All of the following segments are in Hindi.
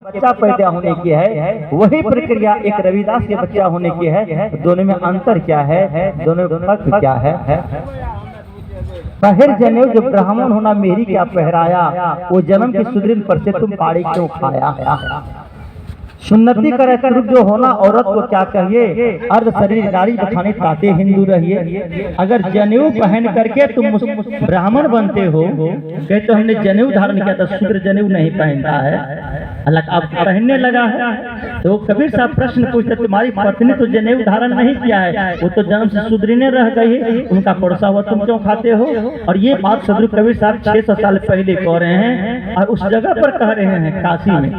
बच्चा पैदा होने की है, वही प्रक्रिया एक रविदास के बच्चा होने की है। दोनों में अंतर क्या है, दोनों में फर्क क्या है? पहर जनेऊ जो ब्राह्मण होना मेरी क्या पहराया, वो जन्म की सुदृढ़ पर से तुम पाड़ी क्यों खाया? सुन्नति करे तुर्क जो होना औरत को क्या कहिए, अर्ध शरीर नारी बखानी ताते हिंदू रहिए। अगर जनेऊ पहन करके तुम ब्राह्मण बनते हो, कहते तो हमने जनेऊ धारण किया था, शूद्र जनेऊ नहीं पहनता है, हालांकि अब पहनने लगा है। तो कबीर साहब प्रश्न पूछते, तुम्हारी पत्नी तो जनेऊ धारण नहीं किया है, वो तो जन्म से शूद्रीने रह गई, उनका पड़ोसा हुआ तुम क्यों खाते हो? और ये बात सदगुरु कबीर साहब 600 साल पहले कह रहे हैं, और उस जगह पर कह रहे हैं काशी में,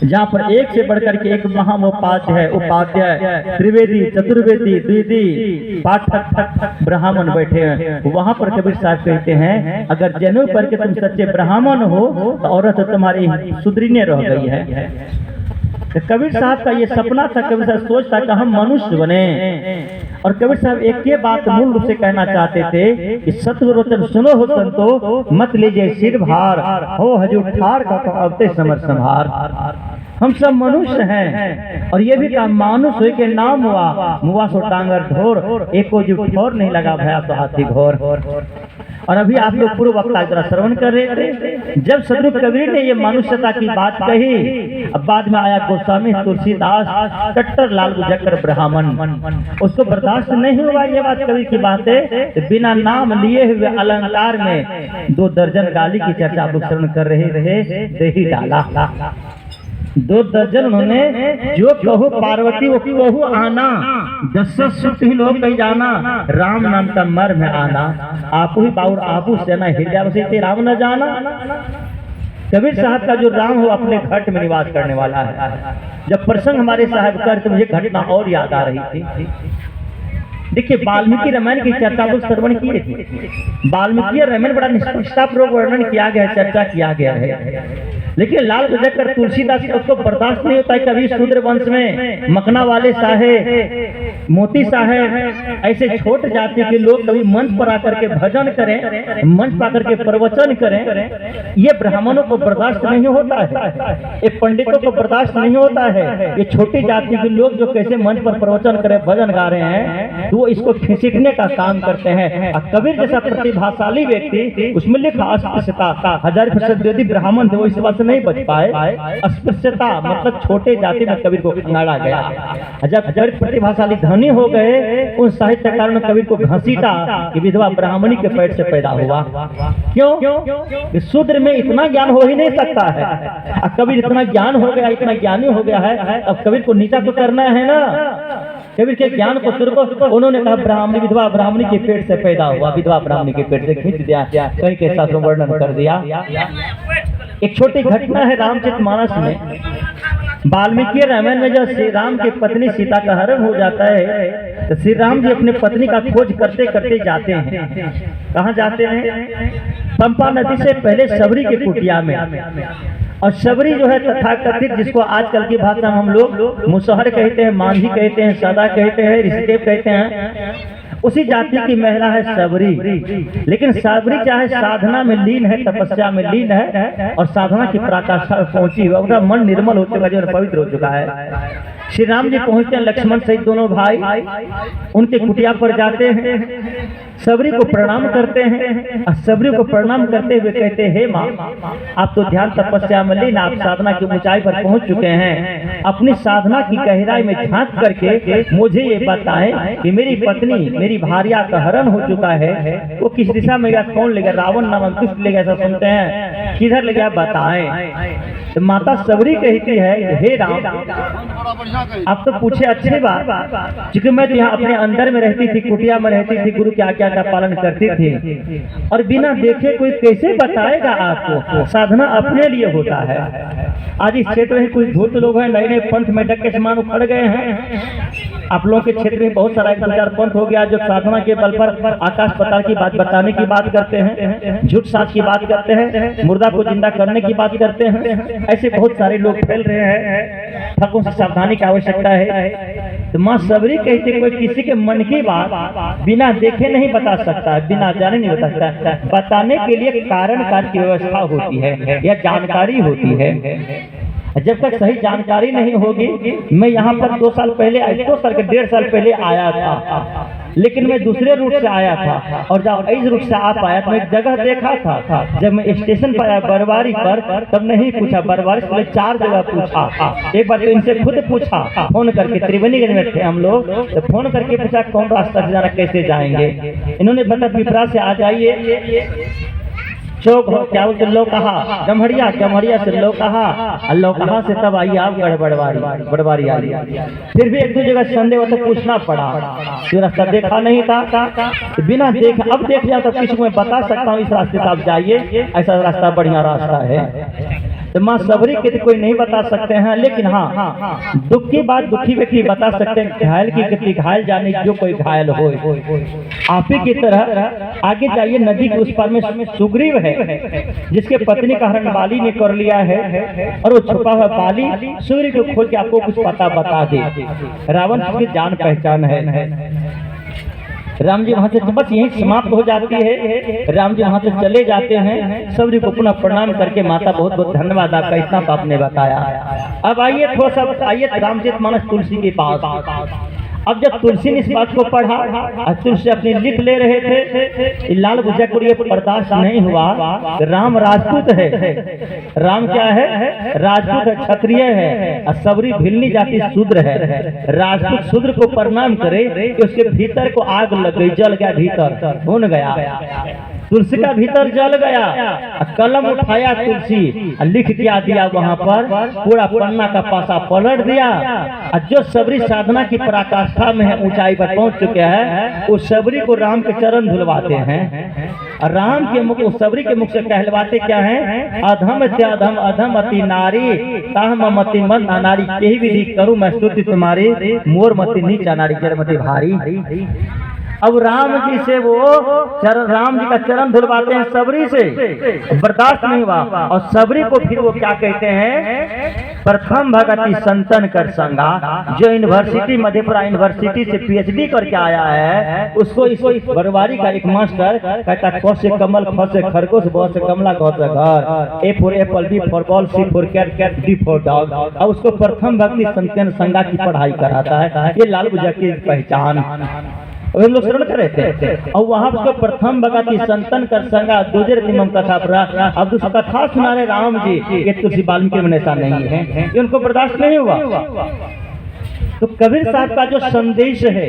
जहाँ पर एक से बढ़कर के एक महामोपाध्याय है, उपाध्याय, त्रिवेदी, चतुर्वेदी, द्विवेदी, पाठक ब्राह्मण बैठे हैं। वहां पर कबीर साहब कहते हैं, अगर जनेऊ पर के तुम सच्चे ब्राह्मण हो तो औरत तुम्हारी सुदृढ़ रह गई है। तो कबीर साहब का ये सपना था, कबीर साहब सोचता कि हम मनुष्य बने। और कबीर साहब एक ये बात मूल रूप से कहना चाहते थे कि सतगुरु वचन सुनो हो संतो, मत लीजिए सिर भार, हो हजूर ठार का अवते समर संभार। हम सब मनुष्य हैं, और ये भी कहा मानुष हो के नाम हुआ, मुआ सो टांगर ढोर, एको जीव ठोर नहीं लगा भया तो हाथी घोर। और अभी आप लोग पूर्व वक्ता जरा श्रवण कर रहे थे, जब सदगुरु कबीर ने ये मनुष्यता की बात कही, अब बाद में आया गोस्वामी तुलसीदास, कट्टर लाल गुजर ब्राह्मण, उसको बर्दाश्त नहीं हुआ ये बात कबीर की बात है। बिना नाम लिए हुए अलंकार में 2 दर्जन गाली की चर्चा आप लोग श्रवण कर रहे दे ही डाला। 2 दर्जन उन्होंने, जो कहो पार्वती वो कहो आना, 10 सुख ही लोग कही जाना, राम नाम का मर्म आना, आपू ही बाउर आपू सेना हृदय बसे राम न जाना। कबीर साहब का जो राम हो अपने घट में निवास करने वाला है। जब प्रसंग हमारे साहब कर तो मुझे घटना और याद आ रही थी। देखिए, वाल्मीकि रामायण की चर्चा को श्रवण किए थे। वाल्मीकि रामायण बड़ा निष्ठापूर्वक वर्णन किया गया है, चर्चा किया गया है। लेकिन लाल गुजर तुलसीदास उसको बर्दाश्त नहीं होता है। कभी शूद्र वंश में मखना वाले साहेब, मोती साहेब, ऐसे छोट जाति के लोग कभी मंच पर आकर के भजन करें, मंच पर आकर के प्रवचन करें, ये ब्राह्मणों को बर्दाश्त नहीं होता है, ये पंडितों को बर्दाश्त नहीं होता है। ये छोटी जाति के लोग जो कैसे मंच पर प्रवचन करें, भजन गा रहे हैं, तो वो इसको खींचने का काम करते हैं। और कबीर जैसा प्रतिभाशाली व्यक्ति, उसमें लिखा अस्पृश्यता, 1000% यदि ब्राह्मण थे वो इस बात से नहीं बच पाए। अस्पृश्यता मतलब छोटे जाति में कबीर को खंगाड़ा गया। जब कबीर प्रतिभाशाली धनी हो गए, उन साहित्यकारों ने कबीर को घसीटा कि विधवा ब्राह्मणी के पेट से पैदा हुआ। क्यों? शूद्र में इतना ज्ञान हो ही नहीं सकता है। कबीर इतना ज्ञान हो गया, इतना ज्ञानी हो गया है, अब कबीर को नीचा तो करना है ना। कबीर के ज्ञान को उन्होंने कहा ब्राह्मणी, विधवा ब्राह्मणी के पेट से पैदा हुआ, विधवा ब्राह्मणी के पेट से खींच दिया, कहीं के साथ वर्णन कर दिया। एक छोटी घटना है रामचरितमानस में। वाल्मीकि रामायण में जब श्री राम की पत्नी सीता का हरण हो जाता है, तो श्री राम जी अपने पत्नी का खोज करते करते जाते हैं। कहाँ जाते हैं? पंपा नदी से पहले सबरी के कुटिया में। और सबरी जो है तथाकथित, जिसको आजकल की भाषा में हम लोग मुसहर कहते हैं, मांझी कहते हैं, सदा कहते हैं, ऋषिदेव कहते हैं, उसी जाति की महिला है सबरी। लेकिन सबरी चाहे साधना में लीन है, तपस्या में लीन है, और साधना की पराकाष्ठा पहुंची हुआ, उनका मन निर्मल हो चुका है, पवित्र हो चुका है। श्री राम जी पहुंचते हैं, लक्ष्मण सहित दोनों भाई उनके कुटिया पर जाते हैं, सबरी को प्रणाम करते हैं। और सबरी को प्रणाम करते हुए कहते हैं, हे माँ, आप तो ध्यान तपस्या में लीन, आप साधना की ऊंचाई पर पहुंच चुके हैं, अपनी साधना की गहराई में झांक करके मुझे ये बताएं कि मेरी पत्नी, मेरी भार्या का हरण हो चुका है, वो किस दिशा में गया, कौन ले गया, रावण नामक दुष्ट ले गया, ऐसा सुनते हैं, किधर ले गया बताएं। तो माता सबरी कहती है, हे राम, आप तो पूछे अच्छी बात, क्योंकि मैं तो यहाँ अपने अंदर में रहती थी, कुटिया में रहती थी, गुरु की आज्ञा का पालन करती थी, और बिना देखे कोई कैसे बताएगा आपको? साधना अपने लिए होता है। आज इस क्षेत्र में कुछ धूर्त लोग हैं, नए नए पंथ में डक के समान उखड़ गए हैं। आप लोगों के क्षेत्र में बहुत सारा 1-2 पंथ हो गया, जो साधना के बल पर आकाश पाताल की बात बताने की बात करते हैं, झूठ साच की बात करते हैं, मुर्दा को जिंदा करने की बात करते हैं। ऐसे बहुत सारे लोग फैल रहे हैं, ठगों से सावधानी की आवश्यकता है। तो माँ सबरी कहती, कोई किसी के मन की बात बिना देखे नहीं बता सकता, बिना जाने नहीं बता सकता। बताने के लिए कारण कार्य की व्यवस्था होती है या जानकारी होती है। जब तक सही जानकारी नहीं होगी, मैं यहाँ पर 2 साल पहले 2 साल के 1.5 साल पहले आया था, लेकिन मैं दूसरे रूट से आया था और जब इस रूट से आ पाया तो मैं एक जगह देखा था। जब मैं स्टेशन पर आया बरवारी पर, तब नहीं पूछा, बरवारी से 4 जगह पूछा। एक बार तो इनसे खुद पूछा फोन करके, त्रिवेणीगंज में थे हम लोग, तो फोन करके पूछा कौन रास्ता से जाना, कैसे जाएंगे। इन्होंने बताया पिपरा से आ जाइए, चौक क्या बोलते लो कहा गम्हरिया, गम्हरिया से लो कहा से तब आइए आप बड़वारी आइए। फिर भी 1-2 जगह संदेह हो तो पूछना पड़ा, जो रास्ता देखा नहीं था, तो बिना देख अब देख लिया तो किसी को मैं बता सकता हूँ इस रास्ते से आप जाइए, ऐसा रास्ता बढ़िया रास्ता है। तो माँ सबरी के तो कोई नहीं बता सकते हैं, लेकिन हाँ दुख की बात दुखी व्यक्ति बता सकते हैं। घायल की गति, घायल जाने जो कोई घायल हो, आप ही की तरह आगे जाइए। नदी के उस पार में सुग्रीव है, जिसके पत्नी का हरण बाली ने कर लिया है, और वो छुपा हुआ बाली सुग्रीव को खोल के आपको कुछ पता बता दे। रावण की जान पहचान है। राम जी वहां से बस यही समाप्त हो जाती है। राम जी वहां से चले जाते हैं। सबरी को पुनः प्रणाम करके माता बहुत बहुत धन्यवाद आपका, इतना तो आपने बताया। अब आइए थोड़ा सा आइए रामचरितमानस तुलसी के पास। अब जब तुलसी ने इस बात को पढ़ा, तुलसी अपनी लिख ले रहे थे, लाल गुज्जा को ये बर्दाश्त नहीं हुआ। राम राजपूत है, राम क्या है, राजपूत है, क्षत्रिय है, और सबरी भिल्ली जाति शूद्र है। राजपूत शूद्र को प्रणाम करे कि उसके भीतर को आग लग गई, जल गया, भीतर भून गया, तुलसी का भीतर जल गया। कलम उठाया तुलसी, लिख दिया वहां पर, पूरा पन्ना का पासा पलट दिया। जो सबरी साधना की पराकाष्ठा में है, ऊंचाई पर पहुंच चुके हैं, उस सबरी को राम के चरण धुलवाते हैं। राम के मुख, उस सबरी के मुख से कहलवाते क्या है, अधम त्याधम अधम अति नारी, ताहम मति मन अनारी, यही विधि करूं मैं स्तुति तुम्हारी, मोर मति नीच अनारी, जड़मति भारी। अब राम जी से वो राम जी का चरण धुलवाते हैं सबरी से, बर्दाश्त नहीं हुआ। और सबरी को फिर वो क्या कहते हैं, प्रथम भगति संतन कर संगा। जो यूनिवर्सिटी मधेपुरा यूनिवर्सिटी से PhD करके आया है, उसको इस बरवारी का एक मास्टर कहता है, क से कमल, ख से खरगोश, ब से कमला, ग से घर, A for apple, B for ball, C for cat, D for dog. अब उसको प्रथम भक्ति संतन संगा की पढ़ाई कराता है। ये लाल गुज्जा की पहचान हम लोग श्रवण कर रहे थे। और वहां उसको प्रथम भगति संतन कर संगा, दूसरे तिमम कथा पढ़ा। अब दूसरा कथा सुना रहे राम जी, ये तुलसी वाल्मीकि में ऐसा नहीं है, ये उनको बर्दाश्त नहीं हुआ। तो कबीर साहब का जो संदेश है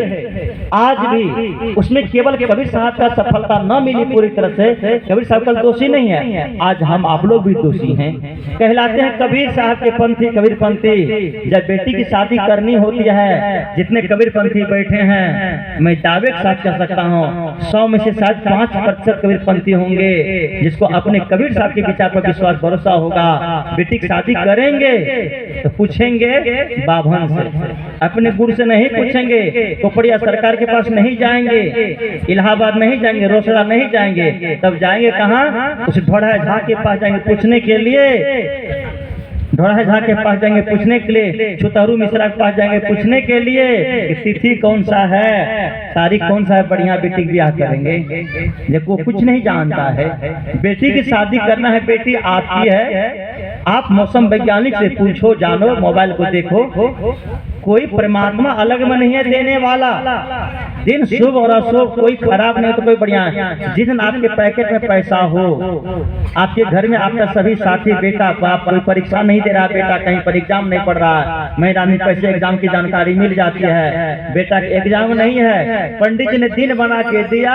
आज भी, उसमें केवल कबीर साहब का सफलता न मिली पूरी तरह से, कबीर साहब का दोषी नहीं है, आज हम आप लोग भी दोषी हैं। कहलाते हैं कबीर साहब के पंथी, कबीर पंथी। जब बेटी की शादी करनी होती है, जितने कबीर पंथी बैठे हैं, मैं दावे के साथ कह सकता हूँ 100 में से शायद 5% कबीर पंथी होंगे, जिसको अपने कबीर साहब के विचार पर विश्वास भरोसा होगा। बेटी की शादी करेंगे तो पूछेंगे बाभन से, अपने गुरु से नहीं पूछेंगे, कोपड़िया सरकार के पास नहीं जाएंगे, इलाहाबाद नहीं जाएंगे, रोसड़ा नहीं जाएंगे, तब जाएंगे कहाँ, उस ढोढ़ा झा के पास जाएंगे पूछने के लिए, ढोढ़ा झा के पास जाएंगे पूछने के लिए, छुतहरू मिश्रा के पास जाएंगे पूछने के लिए कि तिथि कौन सा है, तारीख कौन सा है, बढ़िया बेटी ब्याह करेंगे। जब वो कुछ नहीं जानता है, बेटी की शादी करना है, बेटी आपकी है, आप मौसम वैज्ञानिक से पूछो, जानो, मोबाइल को देखो, कोई परमात्मा अलग में नहीं है देने वाला। दिन शुभ और अशुभ कोई खराब नहीं तो कोई बढ़िया है। जिस दिन आपके पैकेट में पैसा हो, आपके घर में आपका सभी साथी, बेटा बाप कोई परीक्षा नहीं दे रहा, बेटा कहीं पर एग्जाम नहीं पढ़ रहा, महीना में पैसे एग्जाम की जानकारी मिल जाती है, बेटा एग्जाम नहीं है, पंडित जी ने दिन बना के दिया,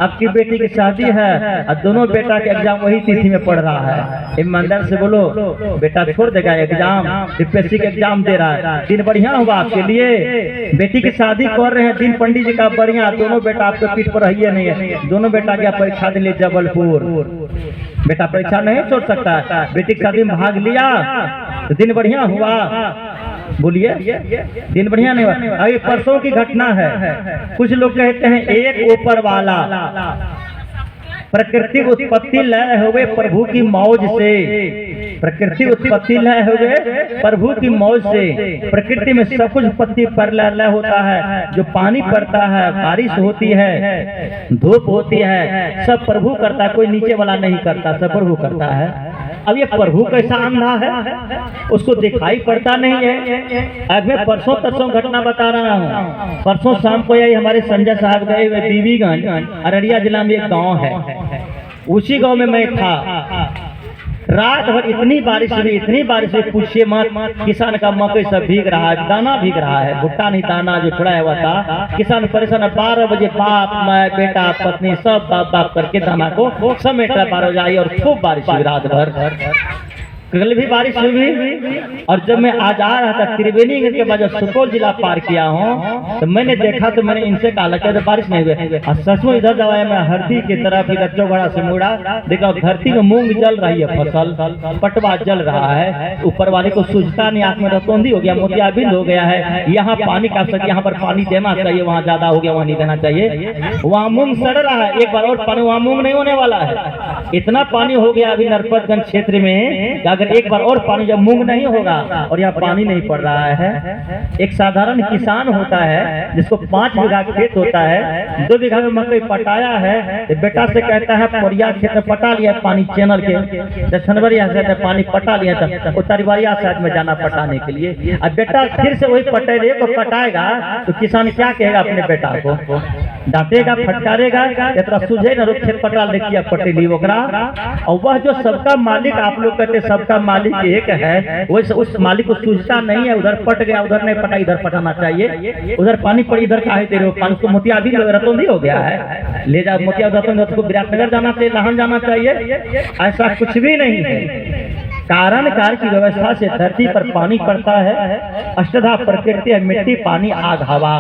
आपकी बेटी की शादी है और दोनों बेटा के एग्जाम वही तिथि में पढ़ रहा है। ईमानदार से बोलो, बेटा छोड़ देगा एग्जाम, यूपीएससी के एग्जाम दे रहा है, दिन बढ़िया हुआ आपके लिए। बेटी की शादी कर रहे हैं, दिन पंडित जी का बढ़िया, दोनों बेटा आपके पीठ पर रहिए नहीं है, दोनों बेटा गया परीक्षा देने जबलपुर। बेटा परीक्षा नहीं छोड़ सकता, बेटी की शादी में भाग लिया तो दिन बढ़िया हुआ, बोलिए दिन बढ़िया नहीं हुआ। अभी परसों की घटना है, कुछ लोग कहते हैं एक ऊपर वाला, प्रकृति उत्पत्ति लय हुए प्रभु की मौज से, प्रकृति उत्पत्ति लय हुए प्रभु की मौज से। प्रकृति में सब कुछ उत्पत्ति पर लय होता है, जो पानी पड़ता है, बारिश होती है, धूप होती है, सब प्रभु करता है, कोई नीचे वाला नहीं करता, सब प्रभु करता है। अब ये प्रभु कैसा अंधा है, उसको दिखाई पड़ता नहीं है। अब मैं परसों तरसों घटना बता रहा हूँ। परसों शाम को यही हमारे संजय साहब गए हुए बीबीगंज, अररिया जिला में एक गांव है, उसी गांव में मैं था। रात भर इतनी बारिश हुई, इतनी बारिश हुई, पूछिए मत। किसान का मकई सब भीग रहा है, दाना भीग रहा है, भुट्टा नहीं दाना जो छुड़ाया हुआ था। किसान परेशान, 12 बजे बाप माँ बेटा पत्नी सब बाप बाप करके दाना को समेटा 12 बजे आई, और खूब बारिश हुई रात भर। कल भी बारिश हुई। और जब मैं आज आ रहा था त्रिवेणी के बाद जब सुपौल जिला पार किया हूँ, तो मैंने देखा, तो मैंने इनसे कहा लगता है बारिश नहीं हुई। और सचमुच इधर जब आया मैं हरदी की तरफ, इधर चौगड़ा से मुड़ा, देखा धरती में मूंग जल रही है, फसल पटवा जल रहा है। ऊपर वाले को सूझता नहीं, आंख में रतौंधी हो गया, मोतियाबिंद हो गया है। यहाँ पानी का आवश्यक, यहाँ पर पानी देना चाहिए, वहाँ ज्यादा हो गया, वहाँ नहीं देना चाहिए। वहाँ मूंग सड़ रहा है, एक बार और पानी, वहाँ मूंग नहीं होने वाला है। इतना पानी हो गया अभी नरपतगंज क्षेत्र में, अगर एक बार और पानी, जब मूंग नहीं होगा और यहाँ पानी नहीं पड़ रहा है। एक साधारण किसान होता है जिसको 5 बीघा खेत होता है, 2 बीघा में मकई पटाया है, तो बेटा से कहता है परिया खेत में पटा लिया पानी, चैनल के दक्षिणवरिया से पानी पटा लिया था, उत्तरवरिया साइड में जाना पटाने के लिए। अब बेटा फिर से वही पटेरे को पटाएगा, तो किसान क्या कहेगा अपने बेटा को? डांटेगा, फटकारेगा, इतना सूझे न खेत पटा देखिए पटेली ओकरा। और वह जो सबका मालिक, आप लोग कहते सबका मालिक एक है, वैसे उस मालिक को सूझता नहीं है। उधर पट गया, उधर नहीं पटा, इधर पटाना चाहिए। उधर पानी पड़ी, इधर काहे दे रहे हो पानी? को मोतियाबिंद रतौंधी हो गया है, ले जाओ मोतियाबिंद, को विराटनगर जाना चाहिए, लाहन जाना चाहिए। ऐसा कुछ भी नहीं है। कारण कार्य की व्यवस्था से धरती पर पानी पड़ता है। अष्टधा प्रकृति है, मिट्टी पानी आग हवा।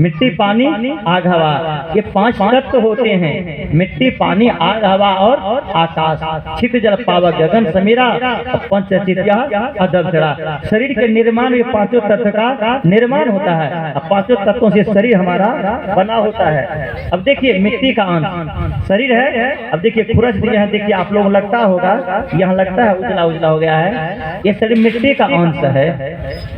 मिट्टी पानी आग हवा, ये 5 तत्व होते हैं, मिट्टी पानी आग हवा और आकाश। छित जल पावक गगन समीरा, पंचचित्या अदक्षरा। शरीर के निर्माण में 5 तत्व का निर्माण होता है। अब 5 तत्वों से शरीर हमारा बना होता है। अब देखिए मिट्टी का अंश शरीर है। अब देखिए खुरस दिए हैं, देखिए आप लोग लगता होगा, यहाँ लगता है उजला उजला हो गया है, ये शरीर मिट्टी का अंश है।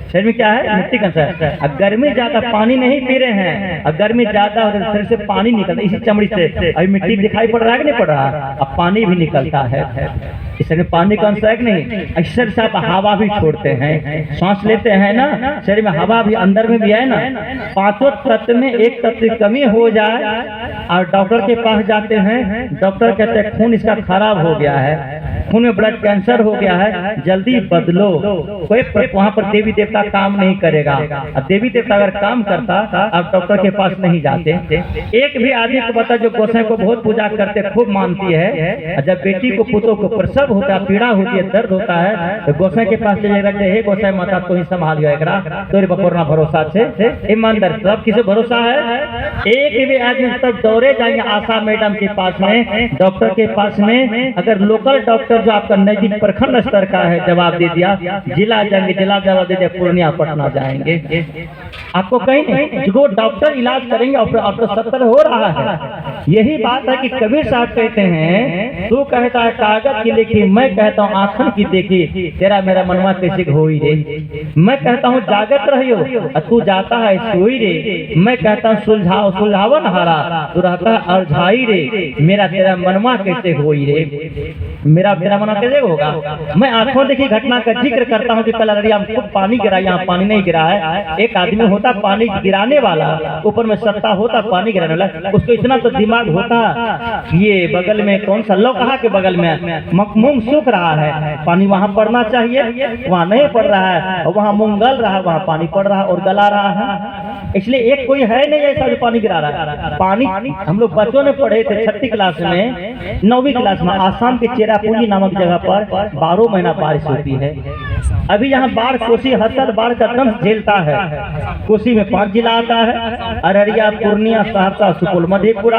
शरीर में क्या है? मिट्टी का अंश है। अब गर्मी ज्यादा, पानी नहीं पी रहे हैं, अब गर्मी ज्यादा हो तो शरीर से पानी निकलता है, इसी चमड़ी से। अभी मिट्टी दिखाई पड़ रहा है कि नहीं पड़ रहा? अब पानी भी निकलता है। इसमें पानी का अंश है कि नहीं? शरीर से आप हवा भी छोड़ते हैं, सांस लेते हैं ना, शरीर में हवा भी अंदर में भी है ना। 5 तत्व में एक तत्व की कमी हो जाए और डॉक्टर के पास जाते हैं, डॉक्टर कहते हैं खून इसका खराब हो गया है, खून में ब्लड कैंसर हो गया है, जल्दी बदलो। कोई वहाँ पर देवी देवता काम नहीं करेगा। अब देवी देवता अगर काम करता, आप डॉक्टर के पास नहीं जाते। एक भी आदमी को बता जो गोसाई को बहुत पूजा करते, खूब मानती है, जब बेटी को पुतों को प्रसव होता है, पीड़ा होती है, दर्द होता है, तो गोसाई के पास चले जाते हैं, हे गोसाई माता को ही संभाल लिया एकरा, तोरे बपोरना भरोसा से ईमानदार। तब किसे भरोसा है? एक भी आदमी तब दौड़े जाएंगे आशा मैडम के पास में, डॉक्टर के पास में। अगर लोकल डॉक्टर जो आपका नजदीक प्रखंड स्तर का है जवाब दे दिया, जिला जाएंगे, जिला जवाब दे दिया, पूर्णिया पटना जाएंगे, आपको कहीं नहीं। जो डॉक्टर इलाज करेंगे और तो 70 हो रहा है। यही बात है कि कबीर साहब कहते हैं, तू कहता है कागज की लिखी, मैं कहता हूँ आंखन की देखी, तेरा मेरा मनवा कैसे होई रे। मैं कहता हूँ जागत रहियो, तू जाता है सोई रे। मैं कहता हूँ सुलझाओ सुलझावन हारा, तू रहता है अरझाई रे। मेरा तेरा मनवा कैसे होई रे, मेरा तेरा मनवा कैसे होगा? मैं आंखों देखी घटना का जिक्र करता हूँ कि कल अररिया में खूब पानी गिरा, यहाँ पानी नहीं गिरा है। एक आदमी होता पानी गिराने वाला, ऊपर में सत्ता होता पानी गिराने वाला, उसको इतना तो दिमाग होता, ये बगल में कौन सा लौकहा के बगल में मूंग सूख रहा है, पानी वहां पड़ना चाहिए, वहां नहीं पड़ रहा है, और वहां मूंग गल रहा है, वहां पानी पड़ रहा है और गला रहा है। इसलिए एक कोई है नहीं ऐसा जो पानी गिरा रहा है। पानी हम लोग बच्चों ने पढ़े थे 6ठी क्लास में, 9वीं क्लास में, आसाम के चेरापूंजी नामक जगह पर 12 महीना बारिश होती है। अभी यहाँ बाढ़, कोसी हर साल बाढ़ का दंश झेलता है। कोसी में 5 जिला आता है, अररिया, पूर्णिया, सहरसा, सुपौल, मधेपुरा,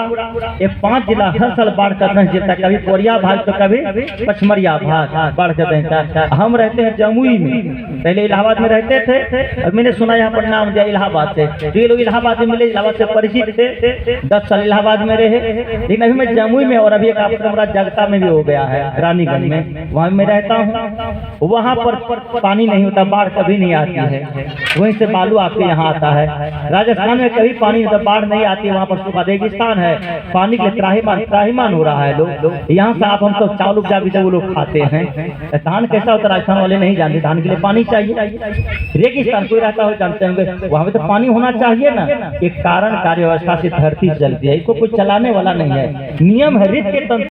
ये 5 जिला हर साल बाढ़ का दंश झेलता है। कभी कोरिया भाग तो कभी पचमरिया भाग बाढ़ का दंश। हम रहते हैं जमुई में, पहले इलाहाबाद में रहते थे, और मैंने सुना यहाँ पर नाम दिया इलाहाबाद से, तो ये लोग इलाहाबाद में मिले, इलाहाबाद से परिचित थे, 10 साल इलाहाबाद में रहे। लेकिन अभी मैं जमुई में, और अभी एक आपका जगता में भी हो गया है, रानीगंज में, वहां मैं रहता हूँ। वहां पर पर पानी नहीं होता, बाढ़ कभी नहीं आती है, वहीं से बालू आपके यहाँ आता है। राजस्थान में कभी पानी नहीं, बाढ़ नहीं आती, वहाँ पर सूखा रेगिस्तान है, पानी के लिए त्राहिमाम हो रहा है लोग। यहाँ से आप हम सब चावल उपजा भी वो लोग खाते हैं। धान कैसा होता है राजस्थान वाले नहीं जानते, धान के लिए पानी चाहिए। रेगिस्तान कोई रहता हो जानते होंगे, वहाँ पे तो पानी होना चाहिए ना। एक कारण कार्य व्यवस्था से धरती चलती है, इसको कोई चलाने वाला नहीं है, नियम है, रीत के तंत्र